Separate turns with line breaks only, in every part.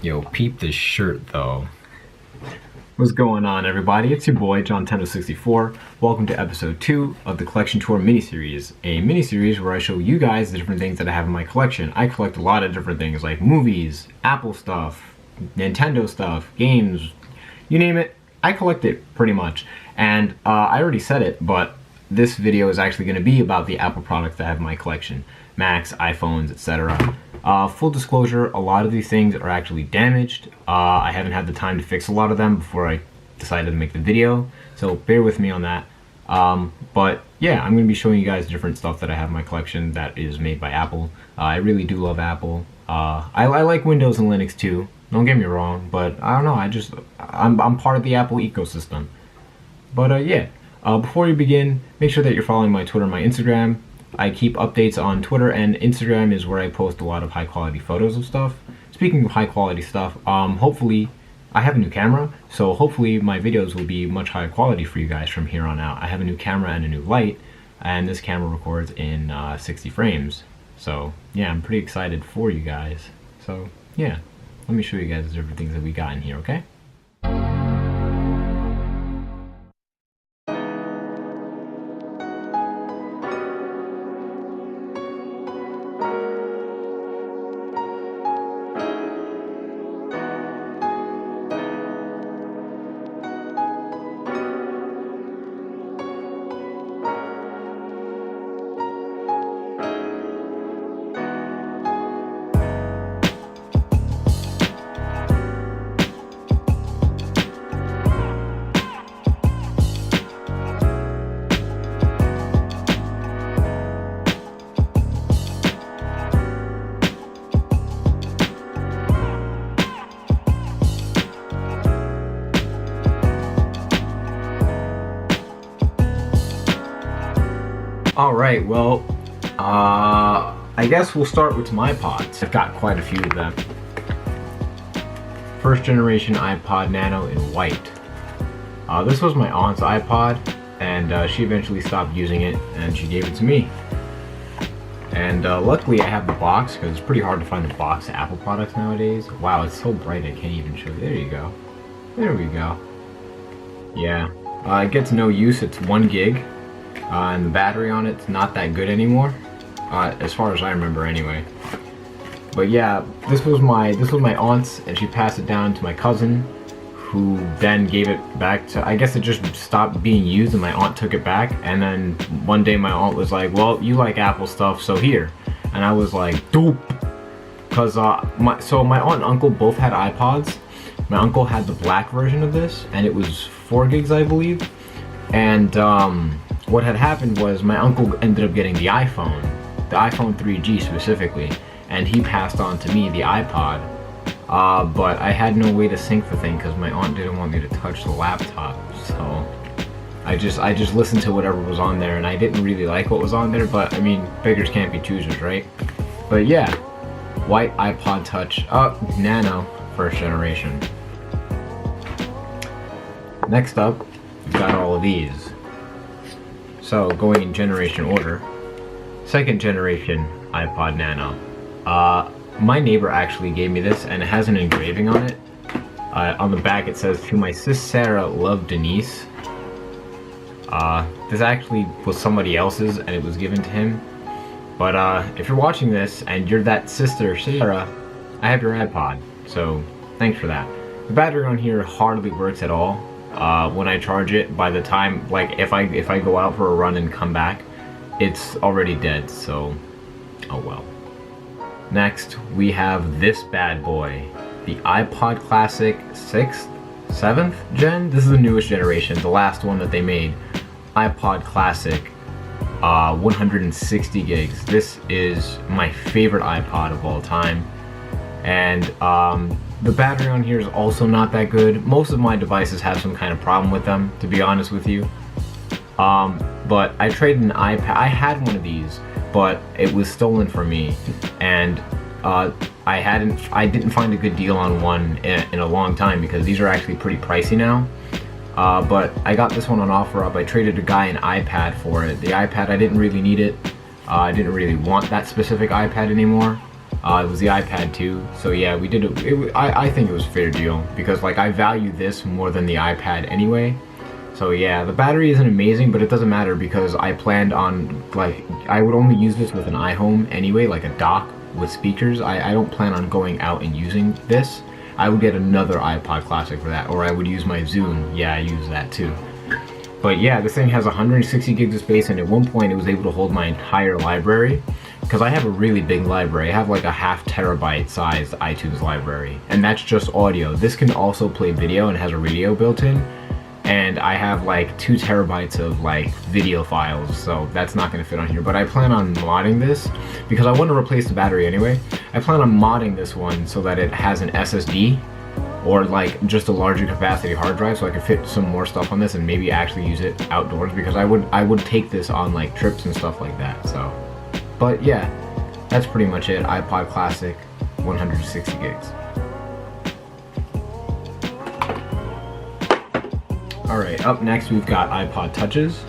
Yo, peep this shirt though. What's going on, everybody? It's your boy, John 64. Welcome to episode 2 of the Collection Tour miniseries. A miniseries where I show you guys the different things that I have in my collection. I collect a lot of different things like movies, Apple stuff, Nintendo stuff, games, you name it. I collect it pretty much. And I already said it, but this video is actually going to be about the Apple products that I have in my collection. Macs, iPhones, etc. Full disclosure, a lot of these things are actually damaged. I haven't had the time to fix a lot of them before I decided to make the video, so bear with me on that. But yeah, I'm going to be showing you guys different stuff that I have in my collection that is made by Apple. I really do love Apple. I like Windows and Linux too, don't get me wrong, but I don't know, I'm part of the Apple ecosystem. But yeah, before you begin, make sure that you're following my Twitter and my Instagram. I keep updates on Twitter, and Instagram is where I post a lot of high quality photos of stuff. Speaking of high quality stuff, hopefully, I have a new camera, so hopefully my videos will be much higher quality for you guys from here on out. I have a new camera and a new light, and this camera records in 60 frames. So yeah, I'm pretty excited for you guys. So yeah, let me show you guys the different things that we got in here, okay? Alright, well, I guess we'll start with my iPods. I've got quite a few of them. First generation iPod Nano in white. This was my aunt's iPod, and she eventually stopped using it, and she gave it to me. And luckily I have the box, because it's pretty hard to find the box of Apple products nowadays. Wow, it's so bright I can't even show you. There you go. There we go. Yeah, it gets no use. It's 1 gig. And the battery on it's not that good anymore, as far as I remember anyway. But yeah, this was my aunt's, and she passed it down to my cousin, who then gave it back to, I guess it just stopped being used and my aunt took it back, and then one day my aunt was like, well, you like Apple stuff, so here. And I was like, dope, because so my aunt and uncle both had iPods. My uncle had the black version of this, and it was 4 gigs I believe, and what had happened was my uncle ended up getting the iPhone 3G specifically, and he passed on to me the iPod, but I had no way to sync the thing because my aunt didn't want me to touch the laptop, so I just listened to whatever was on there, and I didn't really like what was on there, but I mean, beggars can't be choosers, right? But yeah, white iPod Touch, Nano, first generation. Next up, we've got all of these. So, going in generation order, second generation iPod Nano. My neighbor actually gave me this, and it has an engraving on it. On the back it says, "To my sis Sarah, love Denise." This actually was somebody else's, and it was given to him. But if you're watching this, and you're that sister Sarah, I have your iPod, so thanks for that. The battery on here hardly works at all. When I charge it, by the time, like, if I go out for a run and come back, it's already dead, so oh well. Next, we have this bad boy, the iPod Classic 6th, 7th gen? This is the newest generation, the last one that they made. iPod Classic, 160 gigs. This is my favorite iPod of all time, and the battery on here is also not that good. Most of my devices have some kind of problem with them, to be honest with you. But I traded an iPad. I had one of these, but it was stolen from me, and I didn't find a good deal on one in a long time, because these are actually pretty pricey now. But I got this one on OfferUp. I traded a guy an iPad for it. The iPad, I didn't really need it. I didn't really want that specific iPad anymore. It was the iPad 2. So yeah, we did it. I think it was a fair deal because like I value this more than the iPad anyway. So yeah, the battery isn't amazing, but it doesn't matter because I planned on like I would only use this with an iHome anyway, like a dock with speakers. I don't plan on going out and using this. I would get another iPod Classic for that, or I would use my Zune. Yeah, I use that too. But yeah, this thing has 160 gigs of space, and at one point it was able to hold my entire library because I have a really big library. I have like a 0.5 terabyte sized iTunes library, and that's just audio. This can also play video and has a radio built in, and I have like 2 terabytes of like video files, so that's not going to fit on here. But I plan on modding this because I want to replace the battery anyway. I plan on modding this one so that it has an SSD or like just a larger capacity hard drive, so I could fit some more stuff on this and maybe actually use it outdoors, because I would take this on like trips and stuff like that. So, but yeah, that's pretty much it. iPod Classic, 160 gigs. Alright, up next we've got iPod Touches.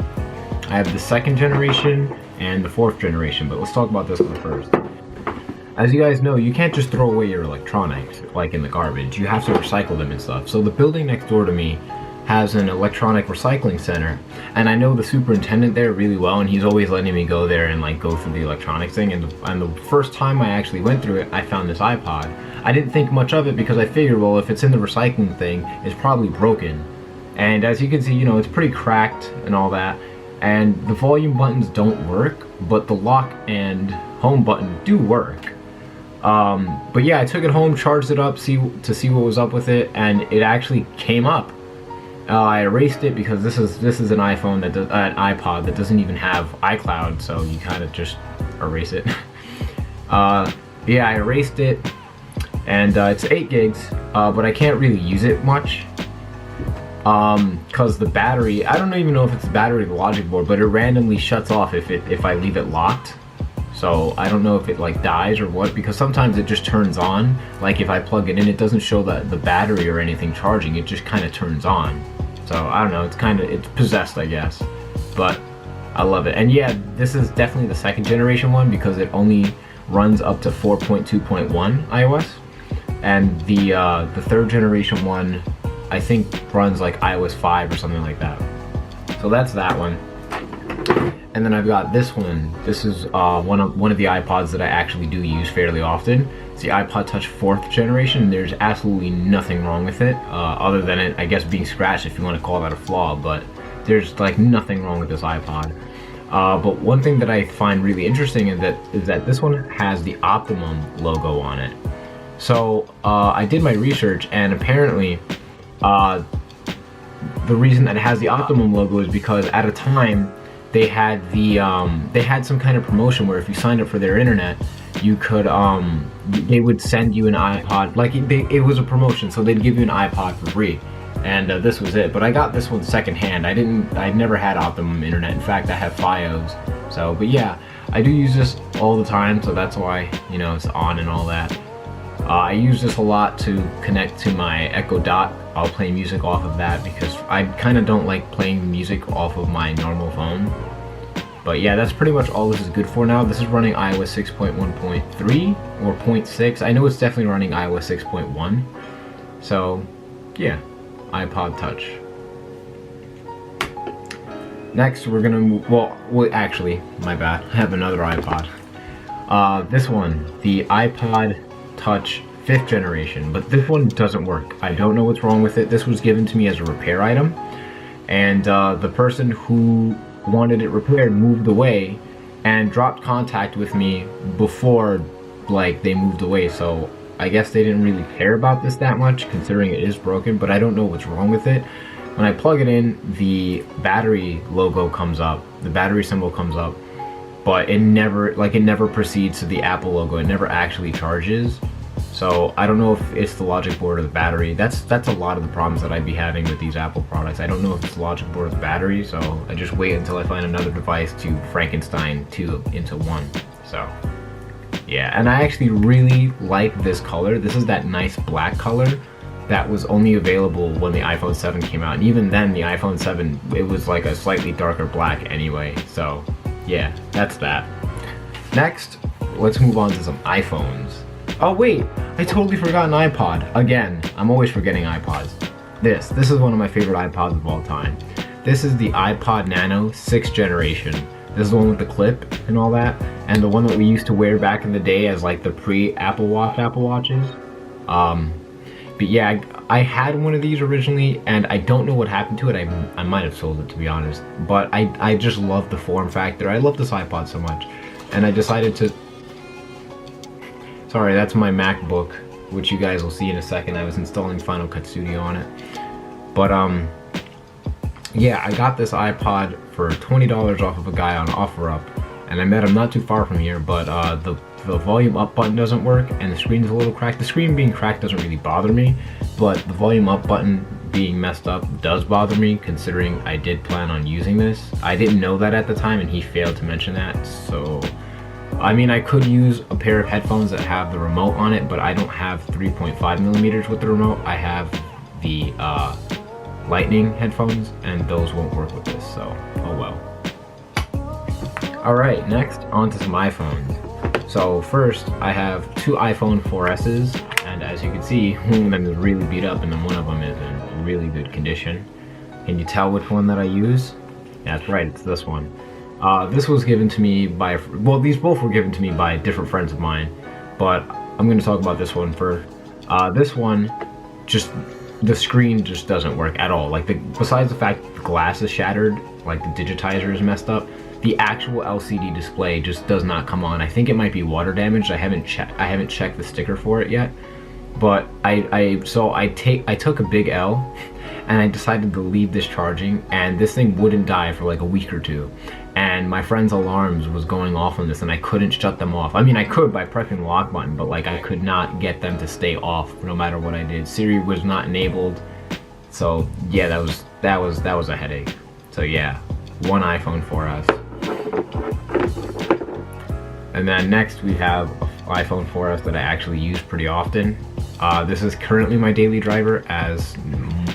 I have the 2nd generation and the 4th generation, but let's talk about this one first. As you guys know, you can't just throw away your electronics like in the garbage. You have to recycle them and stuff. So the building next door to me has an electronic recycling center, and I know the superintendent there really well, and he's always letting me go there and like go through the electronics thing. And the first time I actually went through it, I found this iPod. I didn't think much of it because I figured, well, if it's in the recycling thing, it's probably broken. And as you can see, you know, it's pretty cracked and all that, and the volume buttons don't work, but the lock and home button do work. But yeah, I took it home, charged it up, to see what was up with it, and it actually came up. I erased it because this is an iPhone that does, an iPod that doesn't even have iCloud, so you kind of just erase it. Yeah, I erased it, and it's 8 gigs, but I can't really use it much. Cause the battery, I don't even know if it's the battery or the logic board, but it randomly shuts off if I leave it locked. So I don't know if it like dies or what, because sometimes it just turns on. Like if I plug it in, it doesn't show that the battery or anything charging, it just kind of turns on. So I don't know, it's possessed, I guess, but I love it. And yeah, this is definitely the 2nd generation one because it only runs up to 4.2.1 iOS, and the 3rd generation one I think runs like iOS 5 or something like that. So that's that one. And then I've got this one. This is one of the iPods that I actually do use fairly often. It's the iPod Touch 4th generation. There's absolutely nothing wrong with it, other than it, I guess, being scratched, if you want to call that a flaw, but there's like nothing wrong with this iPod. But one thing that I find really interesting is that this one has the Optimum logo on it. So I did my research, and apparently the reason that it has the Optimum logo is because at a time they had some kind of promotion where if you signed up for their internet, you could they would send you an iPod. Like it was a promotion, so they'd give you an iPod for free, and this was it. But I got this one secondhand. I'd never had Optimum internet. In fact, I have FiOS. So, but yeah, I do use this all the time, so that's why, you know, it's on and all that. I use this a lot to connect to my Echo Dot. I'll play music off of that because I kind of don't like playing music off of my normal phone. But yeah, that's pretty much all this is good for now. This is running iOS 6.1.3 or 0.6. I know it's definitely running iOS 6.1. So yeah, iPod Touch. Next, we're gonna move, well, actually, my bad. I have another iPod. This one, the iPod Touch 5th generation, but this one doesn't work. I don't know what's wrong with it. This was given to me as a repair item, and the person who wanted it repaired moved away and dropped contact with me before like they moved away. So I guess they didn't really care about this that much, considering it is broken, but I don't know what's wrong with it. When I plug it in, the battery logo comes up, the battery symbol comes up, but it never proceeds to the Apple logo. It never actually charges. So I don't know if it's the logic board or the battery. That's a lot of the problems that I'd be having with these Apple products. I don't know if it's the logic board or the battery, so I just wait until I find another device to Frankenstein two into one. So yeah, and I actually really like this color. This is that nice black color that was only available when the iPhone 7 came out, and even then the iPhone 7, it was like a slightly darker black anyway. So yeah, that's that. Next, let's move on to some iPhones. Oh wait, I totally forgot an iPod. Again, I'm always forgetting iPods. This is one of my favorite iPods of all time. This is the iPod Nano 6th generation. This is the one with the clip and all that, and the one that we used to wear back in the day as like the pre-Apple Watches. But yeah, I had one of these originally, and I don't know what happened to it. I might have sold it, to be honest. But I just love the form factor. I love this iPod so much, and I decided to. Sorry, that's my MacBook, which you guys will see in a second. I was installing Final Cut Studio on it. But yeah, I got this iPod for $20 off of a guy on OfferUp, and I met him not too far from here. But the volume up button doesn't work, and the screen's a little cracked. The screen being cracked doesn't really bother me, but the volume up button being messed up does bother me, considering I did plan on using this. I didn't know that at the time, and he failed to mention that, so I mean, I could use a pair of headphones that have the remote on it, but I don't have 3.5 millimeters with the remote. I have the Lightning headphones, and those won't work with this, so oh well. Alright, next, on to some iPhones. So first, I have two iPhone 4S's, and as you can see, one of them is really beat up, and then one of them is in really good condition. Can you tell which one that I use? Yeah, that's right, it's this one. This was given to me by, well, these both were given to me by different friends of mine, but I'm going to talk about this one first. This one, just, the screen just doesn't work at all. Like, besides the fact that the glass is shattered, like the digitizer is messed up, the actual LCD display just does not come on. I think it might be water damaged. I haven't checked the sticker for it yet, but I took a big L, and I decided to leave this charging, and this thing wouldn't die for like a week or two. And my friend's alarms was going off on this, and I couldn't shut them off. I mean, I could by pressing the lock button, but like I could not get them to stay off no matter what I did. Siri was not enabled, so yeah, that was a headache. So yeah, one iPhone 4S. And then next we have an iPhone 4S that I actually use pretty often. This is currently my daily driver, as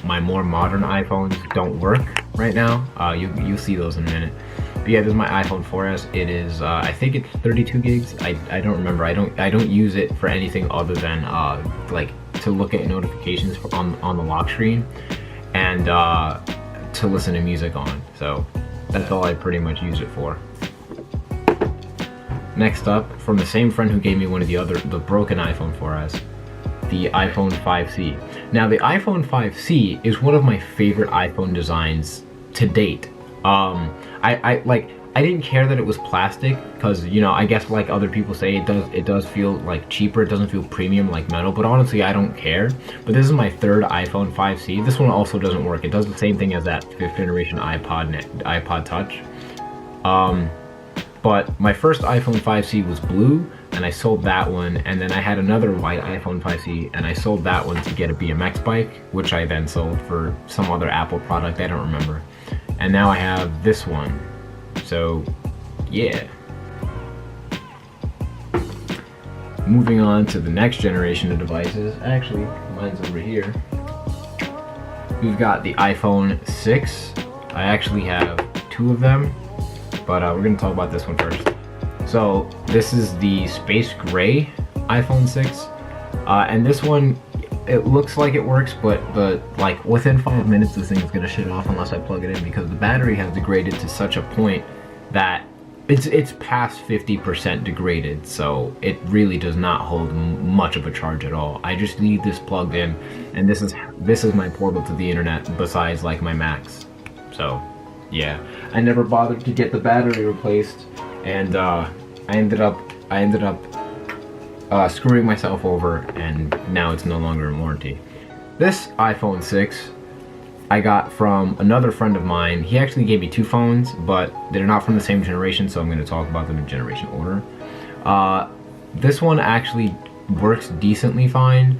my more modern iPhones don't work right now. You'll see those in a minute. But yeah, this is my iPhone 4S. It is, I think it's 32 gigs. I don't remember. I don't use it for anything other than like to look at notifications on the lock screen, and to listen to music on. So that's all I pretty much use it for. Next up, from the same friend who gave me one of the broken iPhone 4S, the iPhone 5C. Now the iPhone 5C is one of my favorite iPhone designs to date. I didn't care that it was plastic, because, you know, I guess like other people say, it does feel like cheaper. It doesn't feel premium like metal, but honestly I don't care. But this is my third iPhone 5C. This one also doesn't work. It does the same thing as that 5th generation iPod Touch. But my first iPhone 5C was blue, and I sold that one, and then I had another white iPhone 5C, and I sold that one to get a BMX bike, which I then sold for some other Apple product, I don't remember. And now I have this one. So yeah. Moving on to the next generation of devices. Actually, mine's over here. We've got the iPhone 6. I actually have two of them, but we're going to talk about this one first. So this is the space gray iPhone 6, and this one, it looks like it works, but like within 5 minutes this thing is going to shut off unless I plug it in, because the battery has degraded to such a point that it's past 50% degraded, so it really does not hold much of a charge at all. I just leave this plugged in, and this is my portal to the internet, besides like my Macs. So yeah, I never bothered to get the battery replaced, and I ended up screwing myself over, and now it's no longer in warranty. This iPhone 6 I got from another friend of mine. He actually gave me two phones, but they're not from the same generation, so I'm going to talk about them in generation order. This one actually works decently fine,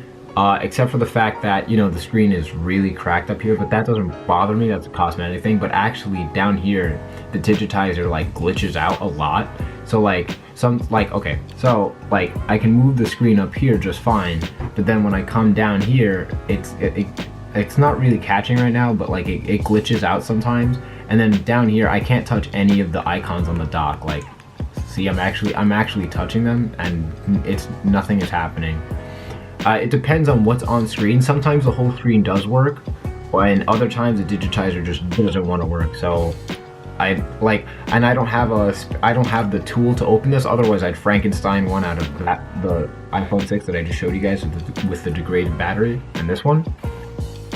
except for the fact that, you know, the screen is really cracked up here, but that doesn't bother me. That's a cosmetic thing. But actually down here, the digitizer like glitches out a lot. So like okay, so like I can move the screen up here just fine, but then when I come down here, it's not really catching right now, but like it glitches out sometimes. And then down here, I can't touch any of the icons on the dock, like See, I'm actually touching them, and nothing is happening. It depends on what's on screen. Sometimes the whole screen does work, and other times the digitizer just doesn't want to work. So and I don't have the tool to open this. Otherwise, I'd Frankenstein one out of the iPhone 6 that I just showed you guys with the degraded battery, and this one.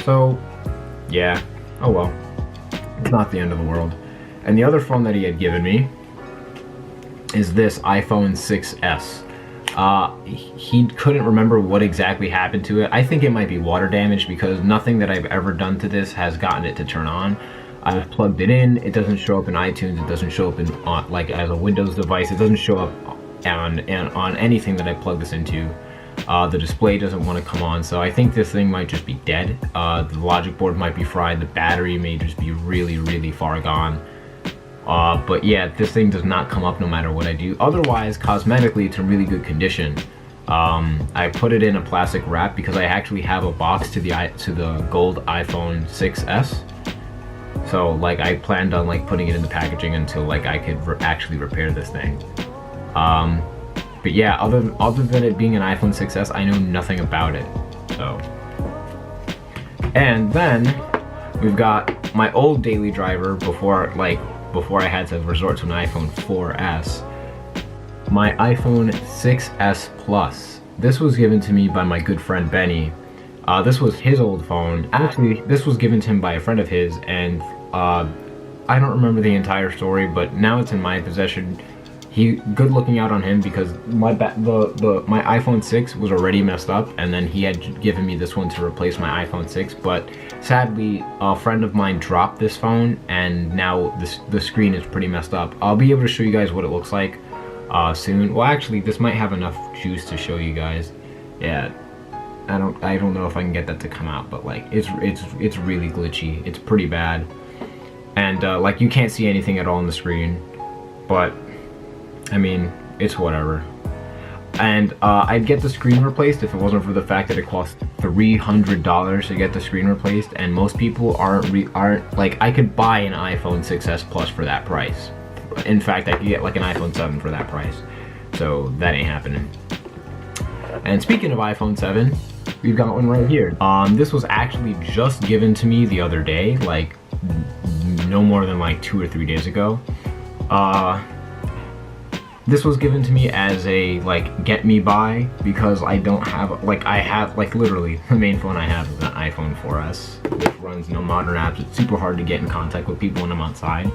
So yeah, oh well, it's not the end of the world. And the other phone that he had given me is this iPhone 6S. He couldn't remember what exactly happened to it. I think it might be water damage, because nothing that I've ever done to this has gotten it to turn on. I've plugged it in, it doesn't show up in iTunes, it doesn't show up in like as a Windows device, it doesn't show up on anything that I plug this into. The display doesn't want to come on, so I think this thing might just be dead. The logic board might be fried, the battery may just be really far gone. But yeah, this thing does not come up no matter what I do. Otherwise, cosmetically, it's in really good condition. I put it in a plastic wrap because I actually have a box to the gold iPhone 6S. So like I planned on like putting it in the packaging until like I could actually repair this thing. But yeah, other than it being an iPhone 6S, I know nothing about it. So, and then we've got my old daily driver before I had to resort to an iPhone 4S. My iPhone 6S Plus. This was given to me by my good friend Benny. This was his old phone. Actually, this was given to him by a friend of his, and I don't remember the entire story, but now it's in my possession. Good looking out on him, because my iPhone 6 was already messed up, and then he had given me this one to replace my iPhone 6, but sadly a friend of mine dropped this phone, and now the screen is pretty messed up. I'll be able to show you guys what it looks like soon. Well, actually, this might have enough juice to show you guys. Yeah, I don't know if I can get that to come out, but like it's really glitchy. It's pretty bad, and like you can't see anything at all on the screen, but I mean, it's whatever. And I'd get the screen replaced if it wasn't for the fact that it cost $300 to get the screen replaced, and most people aren't like, I could buy an iPhone 6S Plus for that price. In fact, I could get like an iPhone 7 for that price. So that ain't happening. And speaking of iPhone 7, we've got one right here. This was actually just given to me the other day, like no more than like 2 or 3 days ago. This was given to me as a like get me by, because I don't have I have literally the main phone I have is an iPhone 4S, which runs no modern apps. It's super hard to get in contact with people when I'm outside.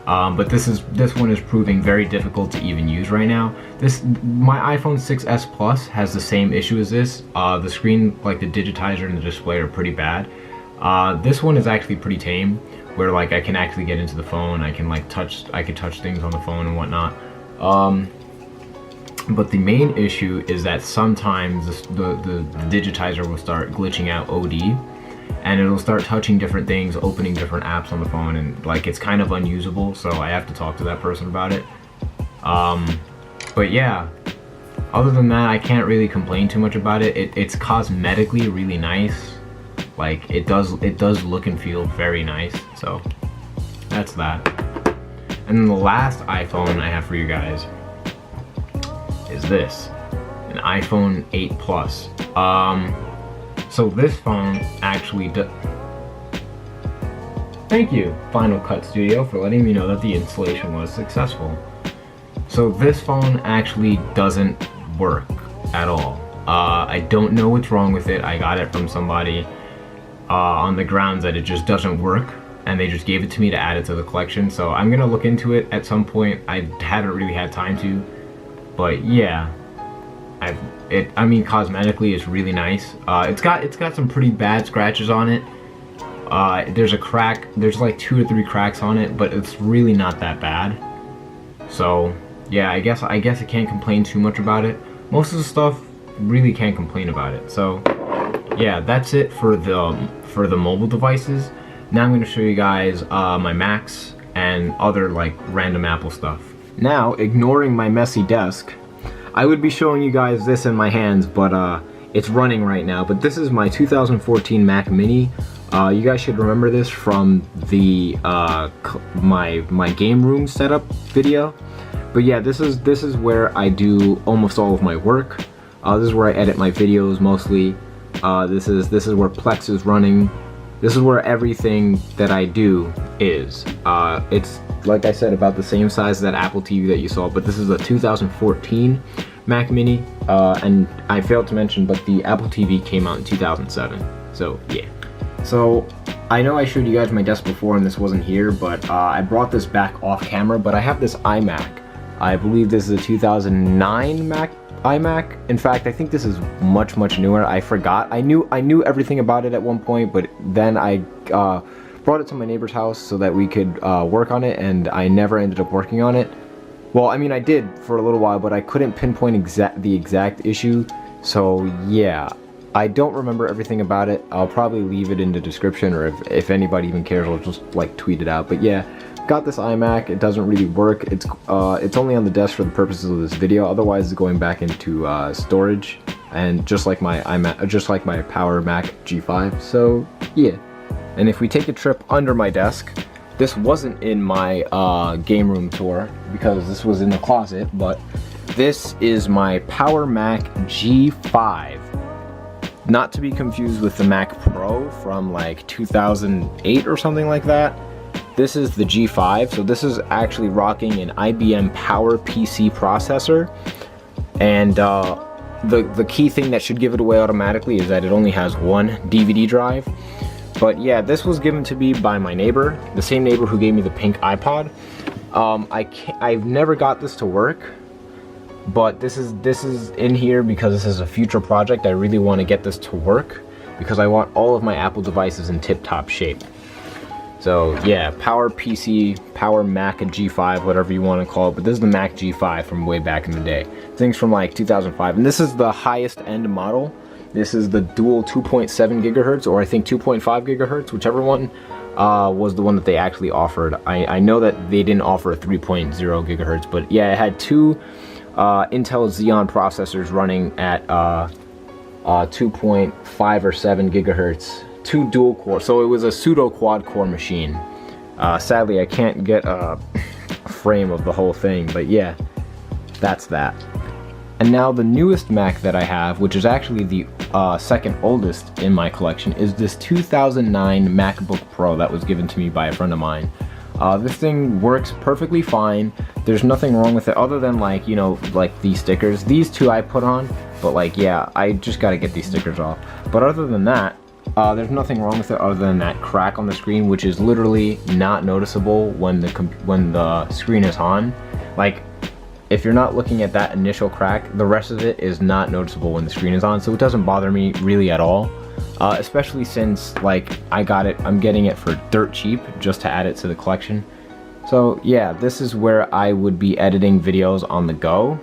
But this one is proving very difficult to even use right now. My iPhone 6S Plus has the same issue as this. The screen, like the digitizer and the display, are pretty bad. This one is actually pretty tame, where like I can actually get into the phone. I can touch things on the phone and whatnot. But the main issue is that sometimes the digitizer will start glitching out OD, and it'll start touching different things, opening different apps on the phone, and like it's kind of unusable, so I have to talk to that person about it. But yeah, other than that, I can't really complain too much about it. It's cosmetically really nice. Like it does look and feel very nice, so that's that. And then the last iPhone I have for you guys is this, an iPhone 8 Plus. So this phone actually Thank you, Final Cut Studio, for letting me know that the installation was successful. So this phone actually doesn't work at all. I don't know what's wrong with it. I got it from somebody on the grounds that it just doesn't work, and they just gave it to me to add it to the collection. So I'm gonna look into it at some point. I haven't really had time to, but yeah, I mean, cosmetically it's really nice. It's got some pretty bad scratches on it. There's a crack. There's like 2 or 3 cracks on it, but it's really not that bad. So yeah, I guess I can't complain too much about it. Most of the stuff really can't complain about it. So yeah, that's it for the mobile devices. Now I'm going to show you guys my Macs and other like random Apple stuff. Now, ignoring my messy desk, I would be showing you guys this in my hands, but it's running right now. But this is my 2014 Mac Mini. You guys should remember this from the my game room setup video, But yeah, this is where I do almost all of my work. This is where I edit my videos mostly. This is where Plex is running. This is where everything that I do is. It's, like I said, about the same size as that Apple TV that you saw, but this is a 2014 Mac Mini. And I failed to mention, but the Apple TV came out in 2007. So yeah. So I know I showed you guys my desk before and this wasn't here, but I brought this back off camera, but I have this iMac. I believe this is a 2009 iMac. In fact, I think this is much newer. I forgot. I knew everything about it at one point, but then I brought it to my neighbor's house so that we could work on it, and I never ended up working on it. Well, I mean, I did for a little while, but I couldn't pinpoint the exact issue. So yeah, I don't remember everything about it. I'll probably leave it in the description, or if anybody even cares, I'll just like tweet it out. But yeah, got this iMac. It doesn't really work. It's only on the desk for the purposes of this video. Otherwise, it's going back into storage, and just like my iMac, just like my Power Mac G5. So yeah. And if we take a trip under my desk, this wasn't in my game room tour because this was in the closet, but this is my Power Mac G5. Not to be confused with the Mac Pro from like 2008 or something like that. This is the G5, so this is actually rocking an IBM Power PC processor. And the key thing that should give it away automatically is that it only has one DVD drive. But yeah, this was given to me by my neighbor, the same neighbor who gave me the pink iPod. I've never got this to work, but this is in here because this is a future project. I really want to get this to work because I want all of my Apple devices in tip-top shape. So yeah, Power PC, Power Mac G5, whatever you want to call it, but this is the Mac G5 from way back in the day. Things from like 2005, and this is the highest end model. This is the dual 2.7 gigahertz, or I think 2.5 gigahertz, whichever one was the one that they actually offered. I know that they didn't offer a 3.0 gigahertz, but yeah, it had two Intel Xeon processors running at 2.5 or 7 gigahertz. Two dual core, so it was a pseudo quad core machine. Sadly, I can't get a frame of the whole thing, but yeah, that's that. And now the newest Mac that I have, which is actually the second oldest in my collection, is this 2009 MacBook Pro that was given to me by a friend of mine. This thing works perfectly fine. There's nothing wrong with it other than, like, you know, like these stickers. These two I put on, but like, yeah, I just gotta get these stickers off. But other than that, there's nothing wrong with it other than that crack on the screen, which is literally not noticeable when the screen is on. Like, if you're not looking at that initial crack, the rest of it is not noticeable when the screen is on, so it doesn't bother me really at all. Especially since, like, I'm getting it for dirt cheap just to add it to the collection. So yeah, this is where I would be editing videos on the go,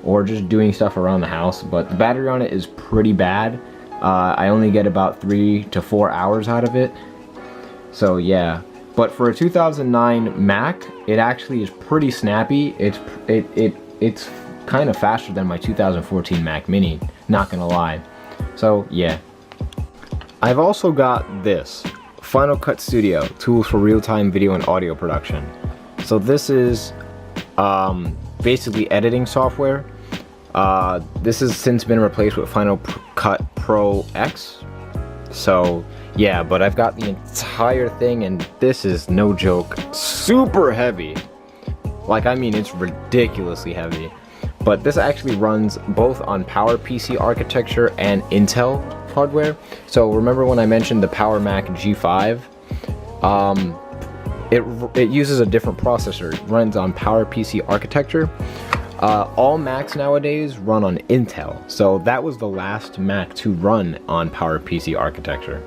or just doing stuff around the house, but the battery on it is pretty bad. I only get about 3 to 4 hours out of it. So yeah, but for a 2009 Mac, it actually is pretty snappy. It's kind of faster than my 2014 Mac Mini, not gonna lie. So yeah. I've also got this Final Cut Studio, tools for real-time video and audio production. So this is basically editing software. This has since been replaced with Final Cut Pro X. So yeah, but I've got the entire thing, and this is no joke, super heavy. Like, I mean, it's ridiculously heavy. But this actually runs both on PowerPC architecture and Intel hardware. So remember when I mentioned the Power Mac G5? It uses a different processor. It runs on PowerPC architecture. All Macs nowadays run on Intel, so that was the last Mac to run on PowerPC architecture.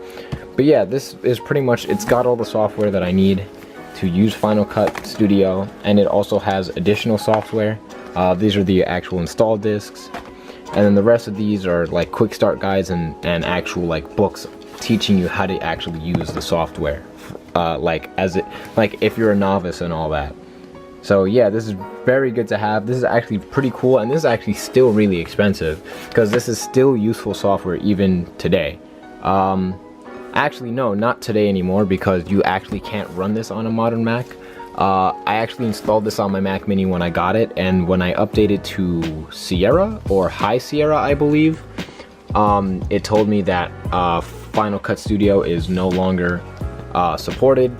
But yeah, this is pretty much, it's got all the software that I need to use Final Cut Studio, and it also has additional software. These are the actual install discs, and then the rest of these are like quick start guides and actual like books teaching you how to actually use the software, like if you're a novice and all that. So yeah, this is very good to have. This is actually pretty cool, and this is actually still really expensive because this is still useful software even today. Actually no, not today anymore, because you actually can't run this on a modern Mac. I actually installed this on my Mac Mini when I got it, and when I updated to Sierra or High Sierra, I believe, it told me that Final Cut Studio is no longer supported.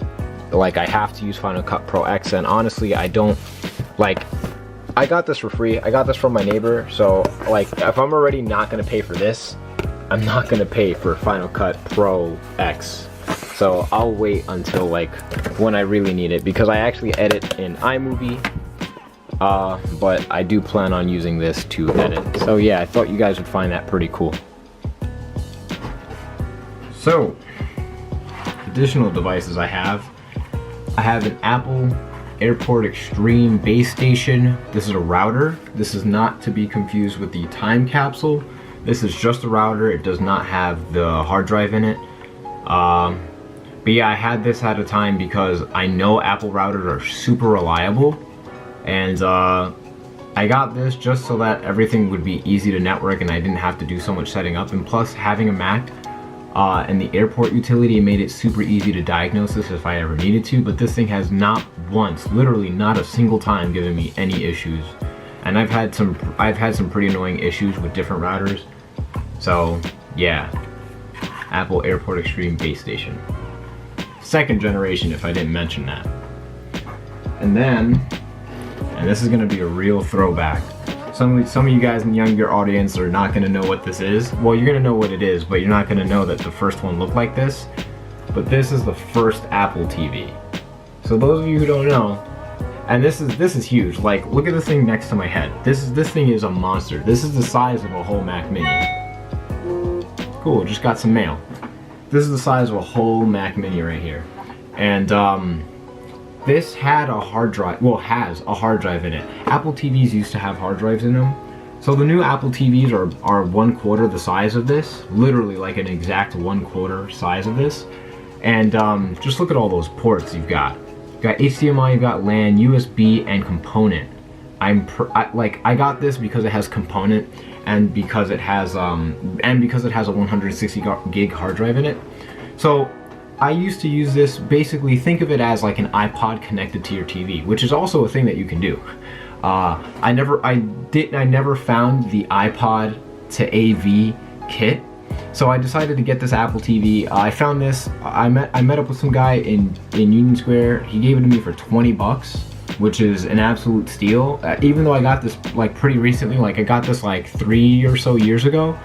Like, I have to use Final Cut Pro X, and honestly, I don't like. I got this for free. I got this from my neighbor, so like, if I'm already not gonna pay for this, I'm not gonna pay for Final Cut Pro X. So I'll wait until like when I really need it, because I actually edit in iMovie, but I do plan on using this to edit. So yeah, I thought you guys would find that pretty cool. So, additional devices I have an Apple Airport Extreme base station. This is a router. This is not to be confused with the time capsule. This is just a router. It does not have the hard drive in it. But yeah, I had this at a time because I know Apple routers are super reliable, and I got this just so that everything would be easy to network and I didn't have to do so much setting up. And plus, having a Mac and the airport utility made it super easy to diagnose this if I ever needed to. But this thing has not once, literally not a single time, given me any issues. And I've had some pretty annoying issues with different routers. So yeah, Apple Airport Extreme base station. Second generation, if I didn't mention that. And then, and this is gonna be a real throwback. Some of you guys in the younger audience are not gonna know what this is. Well, you're gonna know what it is, but you're not gonna know that the first one looked like this. But this is the first Apple TV. So those of you who don't know, and this is huge. Like, look at this thing next to my head. This thing is a monster. This is the size of a whole Mac Mini. Cool, just got some mail. This is the size of a whole Mac Mini right here. And this had a hard drive, well, has a hard drive in it. Apple TVs used to have hard drives in them. So the new Apple TVs are 1/4 the size of this, literally like an exact 1/4 size of this. And just look at all those ports you've got. You've got HDMI, you've got LAN, USB, and component. I got this because it has component, and because it has a 160 gig hard drive in it. So I used to use this, basically think of it as like an iPod connected to your TV, which is also a thing that you can do. I never found the iPod to AV kit, so I decided to get this Apple TV. I found this. I met up with some guy in Union Square. He gave it to me for 20 bucks, which is an absolute steal. Even though I got this like pretty recently, like I got this like 3 or so years ago.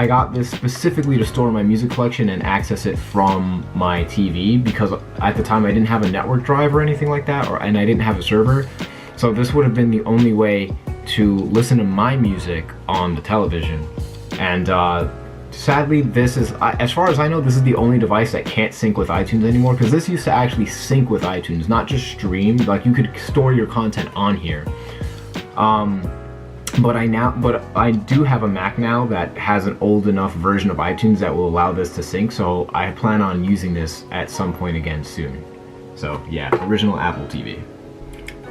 I got this specifically to store my music collection and access it from my TV, because at the time I didn't have a network drive or anything like that, and I didn't have a server. So this would have been the only way to listen to my music on the television. And sadly, this is, as far as I know, this is the only device that can't sync with iTunes anymore, because this used to actually sync with iTunes, not just stream. Like, you could store your content on here. But I do have a Mac now that has an old enough version of iTunes that will allow this to sync, so I plan on using this at some point again soon. So yeah, original Apple TV.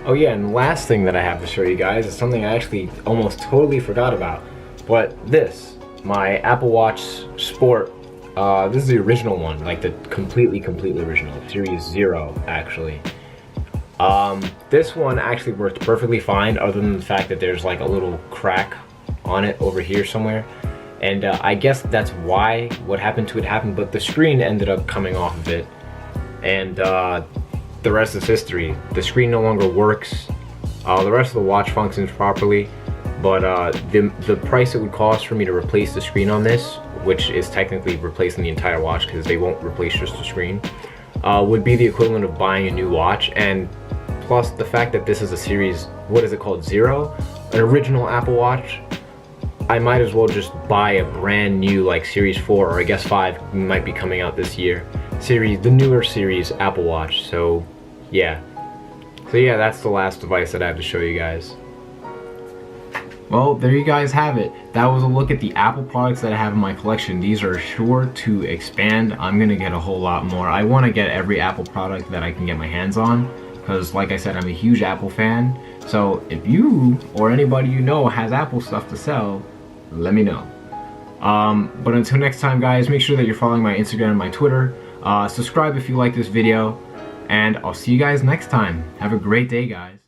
Oh yeah, and the last thing that I have to show you guys is something I actually almost totally forgot about. But this, my Apple Watch Sport, this is the original one, like the completely original, Series 0 actually. This one actually worked perfectly fine, other than the fact that there's like a little crack on it over here somewhere. And I guess that's why what happened to it happened, but the screen ended up coming off of it. And the rest is history. The screen no longer works. The rest of the watch functions properly, but the price it would cost for me to replace the screen on this, which is technically replacing the entire watch because they won't replace just the screen, would be the equivalent of buying a new watch. And plus the fact that this is a series, what is it called, 0? An original Apple Watch, I might as well just buy a brand new like Series 4, or I guess 5 might be coming out this year, the newer series Apple Watch. So yeah, that's the last device that I have to show you guys. Well, there you guys have it. That was a look at the Apple products that I have in my collection. These are sure to expand. I'm gonna get a whole lot more. I want to get every Apple product that I can get my hands on, because like I said, I'm a huge Apple fan. So if you or anybody you know has Apple stuff to sell, let me know. But until next time guys, make sure that you're following my Instagram and my Twitter. Subscribe if you like this video, and I'll see you guys next time. Have a great day, guys.